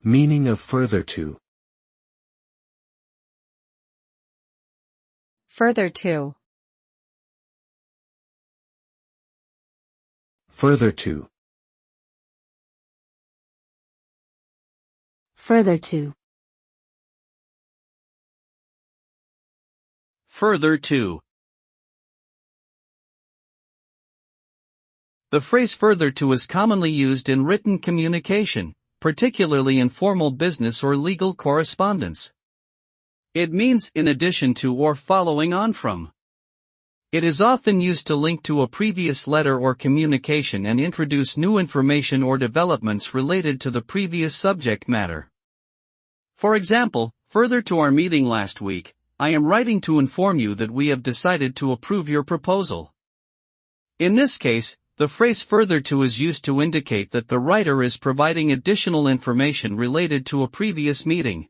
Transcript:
Meaning of further to. Further to. Further to. Further to. Further to. The phrase further to is commonly used in written communication, particularly in formal business or legal correspondence. It means in addition to or following on from. It is often used to link to a previous letter or communication and introduce new information or developments related to the previous subject matter. For example, further to our meeting last week, I am writing to inform you that we have decided to approve your proposal. In this case, the phrase further to is used to indicate that the writer is providing additional information related to a previous meeting.